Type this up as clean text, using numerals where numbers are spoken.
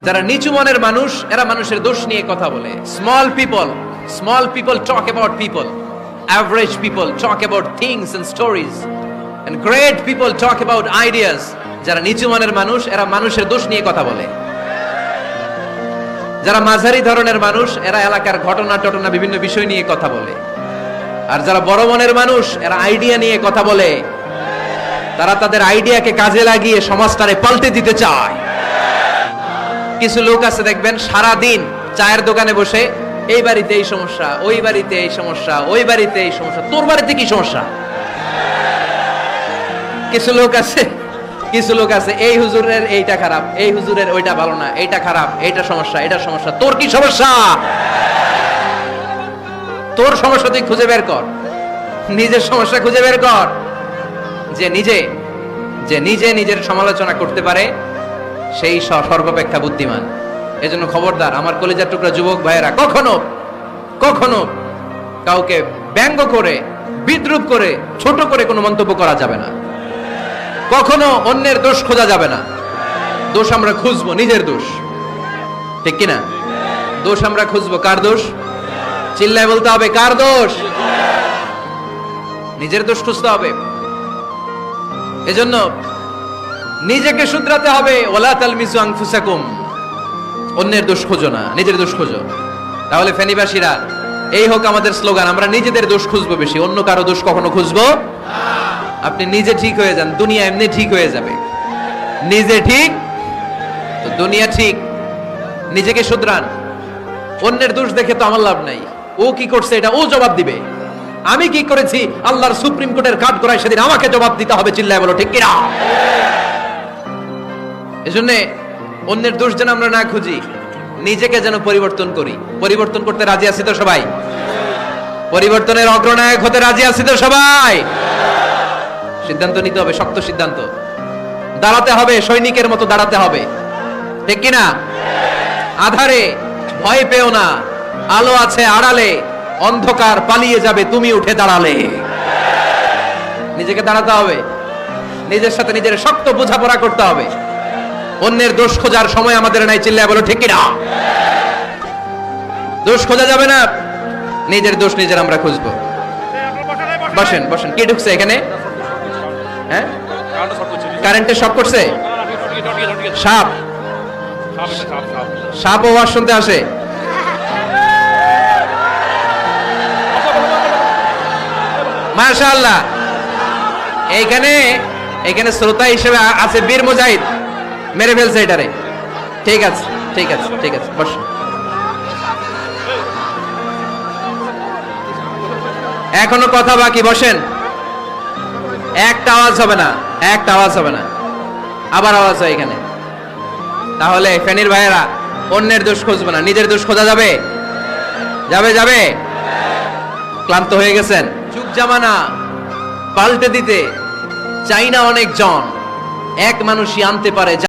যারা নিচু মনের মানুষ এরা মানুষের দোষ নিয়ে কথা বলে। Small people talk about people, average people talk about things and stories, and great people talk about ideas. যারা নিচু মনের মানুষ এরা মানুষের দোষ নিয়ে কথা বলে। যারা মাঝারি ধরনের মানুষ এরা এলাকার ঘটনা টটনা বিভিন্ন বিষয় নিয়ে কথা বলে। আর যারা বড় মনের মানুষ এরা আইডিয়া নিয়ে কথা বলে। তারা তাদের আইডিয়াকে কাজে লাগিয়ে সমাজটারে পাল্টে দিতে চায়। কিছু লোক আছে দেখবেন সারা দিন চায়ের দোকানে বসে এই বাড়িতে এই সমস্যা, ওই বাড়িতে এই সমস্যা, ওই বাড়িতে এই সমস্যা, তোর বাড়িতে কি সমস্যা। কিছু লোক আছে এই হুজুরের এইটা খারাপ, এই হুজুরের ওইটা ভালো না, এইটা খারাপ, এইটা সমস্যা, এটা সমস্যা, তোর কি সমস্যা? তোর সমস্যা তুই খুঁজে বের কর, নিজের সমস্যা খুঁজে বের কর। যে নিজে নিজের সমালোচনা করতে পারে সেই সর্বাপেক্ষা বুদ্ধিমান। এজন্য খবরদার আমার কলিজার টুকরা যুবক ভাইয়েরা, কখনো কাউকে ব্যঙ্গ করে, বিদ্রূপ করে, ছোট করে কোনো মন্তব্য করা যাবে না। কখনো অন্যের দোষ খোঁজা যাবে না। দোষ আমরা খুঁজবো, নিজের দোষ, ঠিক কিনা? দোষ আমরা খুঁজবো, কার দোষ? চিল্লায় বলতে হবে, কার দোষ? নিজের দোষ খুঁজতে হবে। এজন্য নিজেকে শুধরাতে হবে। ওয়ালা তালমিজু আনফুসাকুম, অন্যের দোষ খোঁজো না, নিজের দোষ খোঁজো। তাহলে ফেনীবাসীরা, এই হোক আমাদের স্লোগান, আমরা নিজেদের দোষ খুঁজবো বেশি, অন্য কারো দোষ কখনো খুঁজবো। আপনি নিজে ঠিক হয়ে যান, দুনিয়া এমনি ঠিক হয়ে যাবে। নিজে ঠিক তো দুনিয়া ঠিক। নিজেকে শুধরান। অন্যের দোষ দেখে তো আমার লাভ নাই। ও কি করছে এটা ও জবাব দিবে, আমি কি করেছি আল্লাহর সুপ্রিম কোর্টের কাঠ করায় সেদিন আমাকে জবাব দিতে হবে। চিল্লায় বলো, ঠিক কিনা? এজন্য অন্যের দোষ যেন আমরা না খুঁজি, নিজেকে যেন পরিবর্তন করি। পরিবর্তন করতে রাজি আছি তো সবাই? পরিবর্তনের অগ্রনায়ক হতে রাজি আছি তো সবাই? সিদ্ধান্ত নিতে হবে, শক্ত সিদ্ধান্ত। দাঁড়াতে হবে, সৈনিকের মতো দাঁড়াতে হবে, ঠিক কিনা? আধারে ভয় পেও না, আলো আছে আড়ালে, অন্ধকার পালিয়ে যাবে তুমি উঠে দাঁড়ালে। নিজেকে দাঁড়াতে হবে, নিজের সাথে নিজের শক্ত বোঝাপড়া করতে হবে। অন্যের দোষ খোঁজার সময় আমাদের নাই। চিল্লায় বলো, ঠিক কিনা? দোষ খোঁজা যাবে না, নিজের দোষ নিজের আমরা খুঁজবো। বসেন বসেন। কি ঢুকছে এখানে? হ্যাঁ, কারেন্টের শক করছে। সাপ ওয়াজ শুনতে আসে। মাশাআল্লাহ। এইখানে শ্রোতা হিসেবে আছে বীর মুজাহিদ, মেরে ফেলছে এটারে। ঠিক আছে ঠিক আছে ঠিক আছে, বস। এখনো কথা বাকি, বসেন। একটা আওয়াজ হবে না, একটা আওয়াজ হবে না। আবার আওয়াজ হয় এখানে। তাহলে ফেনীর ভাইয়েরা, অন্যের দোষ খুঁজবো না, নিজের দোষ খোঁজা যাবে? যাবে যাবে? ক্লান্ত হয়ে গেছেন? যুগ জামানা পাল্টে দিতে চাই না অনেক জন, এক মানুষই আনতে পারে